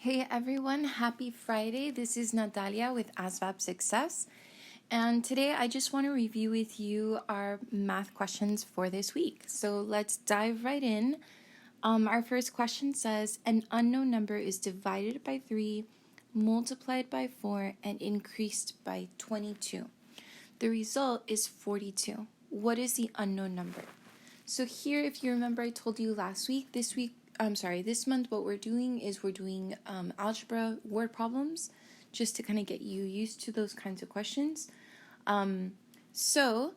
Hey everyone, happy Friday. This is Natalia with ASVAB Success. And today I just want to review with you our math questions for this week. So let's dive right in. Our first question says, an unknown number is divided by 3, multiplied by 4, and increased by 22. The result is 42. What is the unknown number? So here, if you remember, I told you this month what we're doing is algebra word problems just to kind of get you used to those kinds of questions. So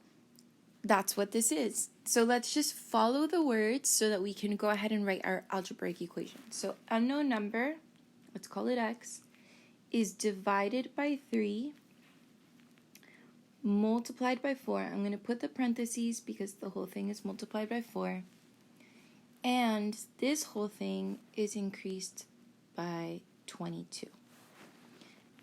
that's what this is. So let's just follow the words so that we can go ahead and write our algebraic equation. So unknown number, let's call it x, is divided by 3 multiplied by 4. I'm going to put the parentheses because the whole thing is multiplied by 4. And this whole thing is increased by 22.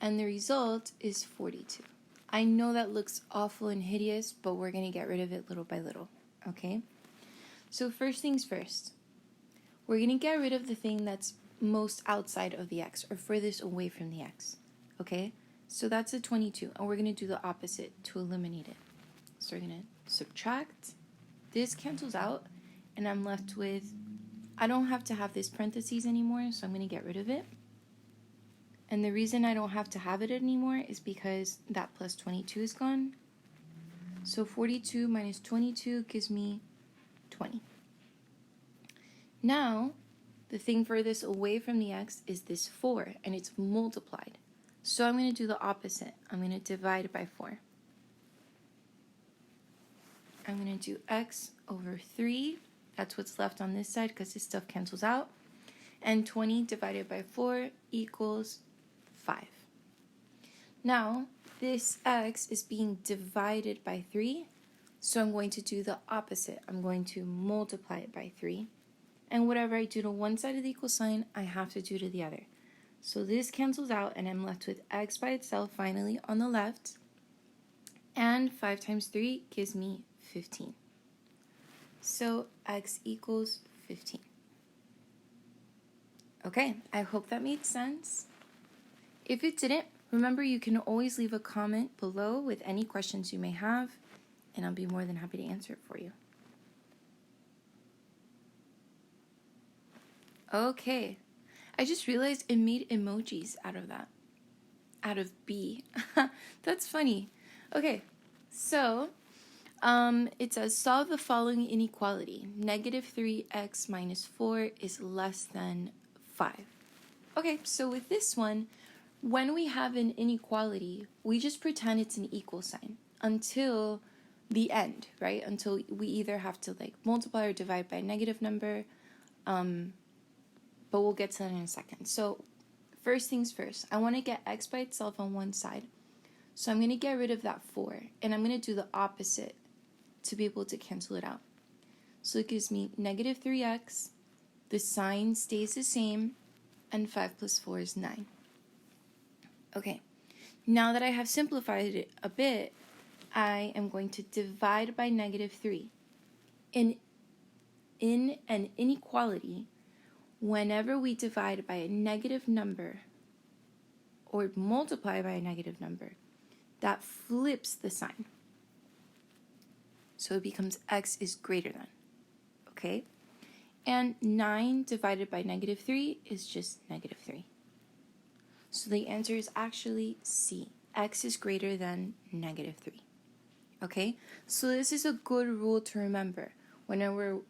And the result is 42. I know that looks awful and hideous, but we're going to get rid of it little by little, okay? So first things first, we're going to get rid of the thing that's most outside of the x, or furthest away from the x, okay? So that's a 22, and we're going to do the opposite to eliminate it. So we're going to subtract. This cancels out, and I'm left with, I don't have to have this parentheses anymore, so I'm going to get rid of it. And the reason I don't have to have it anymore is because that plus 22 is gone. So 42 minus 22 gives me 20. Now, the thing furthest away from the x is this 4, and it's multiplied. So I'm going to do the opposite. I'm going to divide by 4. I'm going to do x over 3. That's what's left on this side because this stuff cancels out. And 20 divided by 4 equals 5. Now, this x is being divided by 3, so I'm going to do the opposite. I'm going to multiply it by 3. And whatever I do to one side of the equal sign, I have to do to the other. So this cancels out, and I'm left with x by itself finally on the left. And 5 times 3 gives me 15. So x equals 15. Okay, I hope that made sense. If it didn't, remember you can always leave a comment below with any questions you may have, and I'll be more than happy to answer it for you. Okay, I just realized it made emojis out of that. Out of B. That's funny. Okay, so it says solve the following inequality. Negative 3x minus 4 is less than 5. Okay, so with this one, when we have an inequality, we just pretend it's an equal sign until the end, right? Until we either have to multiply or divide by a negative number, but we'll get to that in a second. So first things first, I want to get x by itself on one side. So I'm going to get rid of that 4, and I'm going to do the opposite to be able to cancel it out. So it gives me negative 3x, the sign stays the same, and 5 plus 4 is 9. Okay, now that I have simplified it a bit, I am going to divide by negative 3. In an inequality, whenever we divide by a negative number or multiply by a negative number, that flips the sign. So it becomes x is greater than, okay? And 9 divided by negative 3 is just negative 3. So the answer is actually C. X is greater than negative 3. Okay? So this is a good rule to remember. Whenever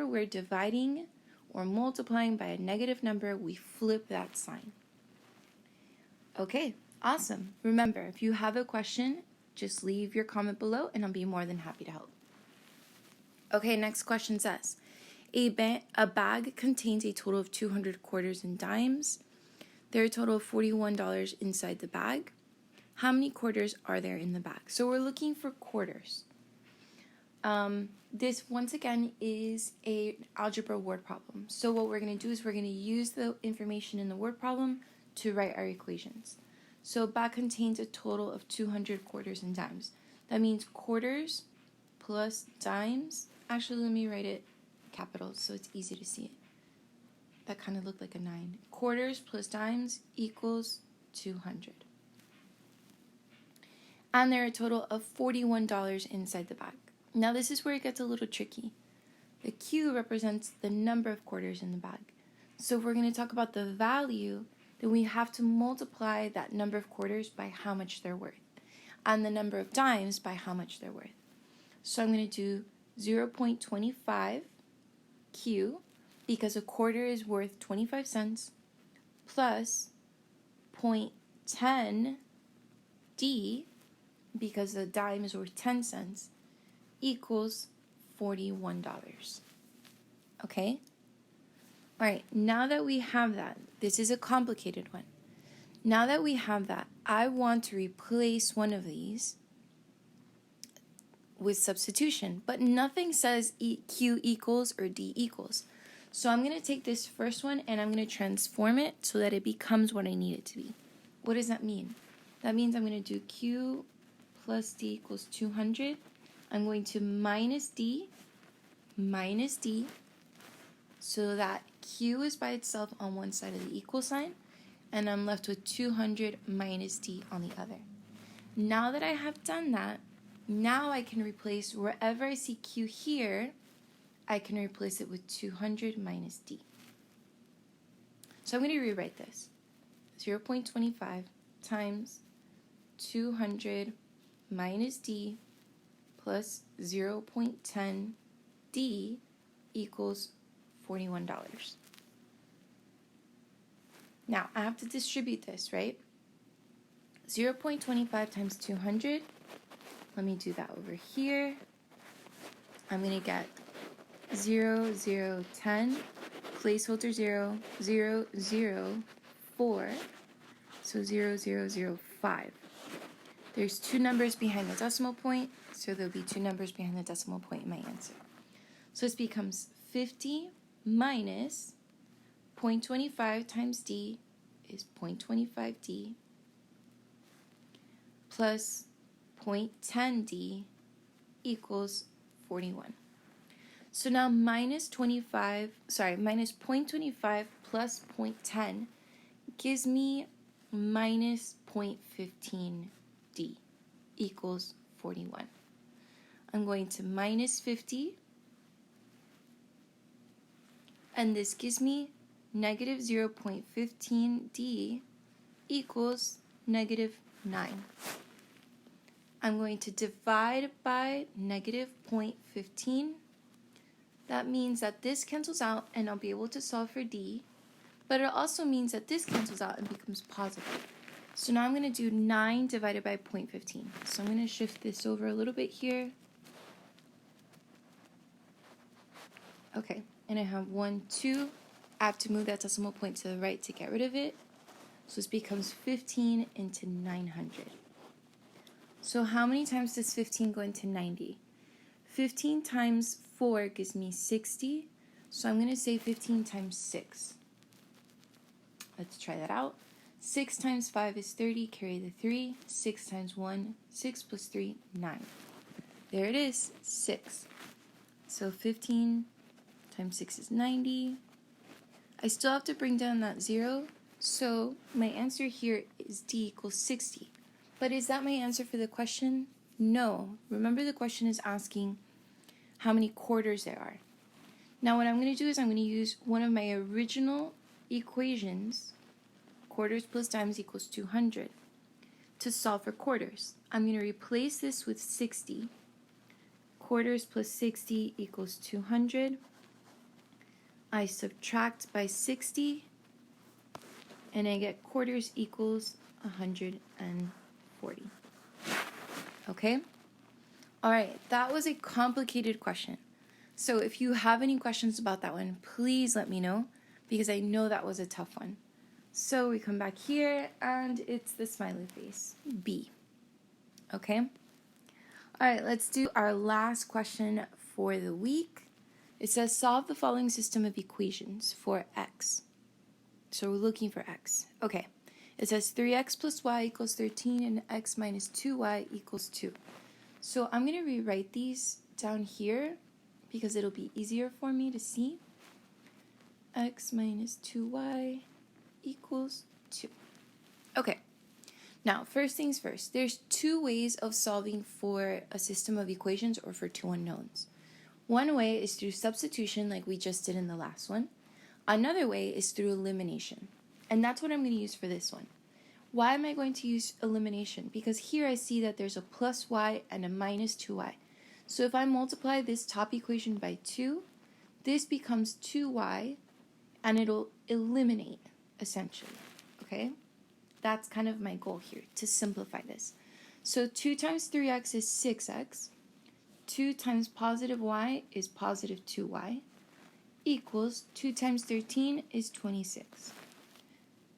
we're dividing or multiplying by a negative number, we flip that sign. Okay, awesome. Remember, if you have a question, just leave your comment below and I'll be more than happy to help. Okay, next question says, a bag contains a total of 200 quarters and dimes. There are a total of $41 inside the bag. How many quarters are there in the bag? So we're looking for quarters. This, once again, is an algebra word problem. So what we're going to do is we're going to use the information in the word problem to write our equations. So a bag contains a total of 200 quarters and dimes. That means quarters plus dimes. Actually, let me write it capital so it's easy to see it. that kind of looked like a 9. Quarters plus dimes equals 200. And there are a total of $41 inside the bag. Now this is where it gets a little tricky. The Q represents the number of quarters in the bag. So if we're going to talk about the value, then we have to multiply that number of quarters by how much they're worth, and the number of dimes by how much they're worth. So I'm going to do 0.25 Q, because a quarter is worth 25 cents, plus 0.10 D, because a dime is worth 10 cents, equals $41. Okay? All right, now that we have that, this is a complicated one. Now that we have that, I want to replace one of these with substitution, but nothing says Q equals or D equals. So I'm going to take this first one and I'm going to transform it so that it becomes what I need it to be. What does that mean? That means I'm going to do Q plus D equals 200. I'm going to minus D, so that Q is by itself on one side of the equal sign, and I'm left with 200 minus D on the other. Now that I have done that, now I can replace wherever I see Q here, I can replace it with 200 minus D. So I'm going to rewrite this. 0.25 times 200 minus D plus 0.10 D equals $41. Now, I have to distribute this, right? 0.25 times 200. Let me do that over here. I'm going to get 0, 0, 10, placeholder 0, 0, 0, 4, so 0, 0, 0, 5. There's 2 numbers behind the decimal point, so there'll be 2 numbers behind the decimal point in my answer. So this becomes 50 minus 0.25 times D is 0.25 D plus 0.10 D equals 41. So now minus 0.25 plus 0.10 gives me minus 0.15 D equals 41. I'm going to minus 50, and this gives me negative 0.15 D equals negative 9. I'm going to divide by negative 0.15. That means that this cancels out and I'll be able to solve for D, but it also means that this cancels out and becomes positive. So now I'm going to do 9 divided by 0.15. So I'm going to shift this over a little bit here. Okay, and I have 1, 2. I have to move that decimal point to the right to get rid of it. So this becomes 15 into 900. So how many times does 15 go into 90? 15 times 4 gives me 60. So I'm going to say 15 times 6. Let's try that out. 6 times 5 is 30, carry the 3. 6 times 1, 6 plus 3, 9. There it is, 6. So 15 times 6 is 90. I still have to bring down that 0, so my answer here is D equals 60. But is that my answer for the question? No. Remember, the question is asking how many quarters there are. Now what I'm going to do is I'm going to use one of my original equations, quarters plus dimes equals 200, to solve for quarters. I'm going to replace this with 60. Quarters plus 60 equals 200. I subtract by 60, and I get quarters equals 140. Okay? All right, that was a complicated question. So if you have any questions about that one, please let me know, because I know that was a tough one. So we come back here, and it's the smiley face, B. Okay? All right, let's do our last question for the week. It says, solve the following system of equations for x. So we're looking for x. Okay. It says 3x plus y equals 13 and x minus 2y equals 2. So I'm going to rewrite these down here because it'll be easier for me to see. x minus 2y equals 2. Okay, now first things first, there's two ways of solving for a system of equations or for two unknowns. One way is through substitution like we just did in the last one. Another way is through elimination, and that's what I'm going to use for this one. Why am I going to use elimination? Because here I see that there's a plus y and a minus 2y. So if I multiply this top equation by 2, this becomes 2y, and it'll eliminate, essentially, okay? That's kind of my goal here, to simplify this. So 2 times 3x is 6x. 2 times positive y is positive 2y, equals 2 times 13 is 26.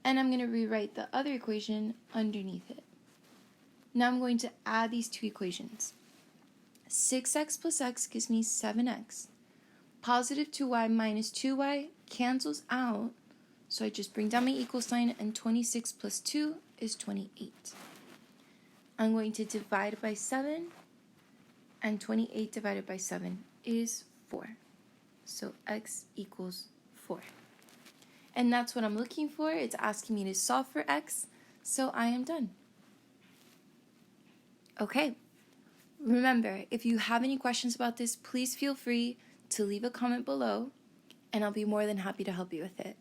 And I'm going to rewrite the other equation underneath it. Now I'm going to add these two equations. 6x plus x gives me 7x. Positive 2y minus 2y cancels out, so I just bring down my equal sign, and 26 plus 2 is 28. I'm going to divide by 7, and 28 divided by 7 is 4. So x equals 4. And that's what I'm looking for. It's asking me to solve for x, so I am done. Okay. Remember, if you have any questions about this, please feel free to leave a comment below, and I'll be more than happy to help you with it.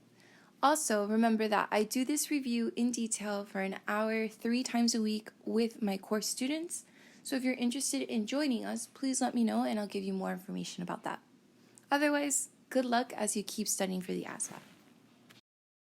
Also, remember that I do this review in detail for an hour, 3 times a week with my course students. So if you're interested in joining us, please let me know and I'll give you more information about that. Otherwise, good luck as you keep studying for the ASVAB.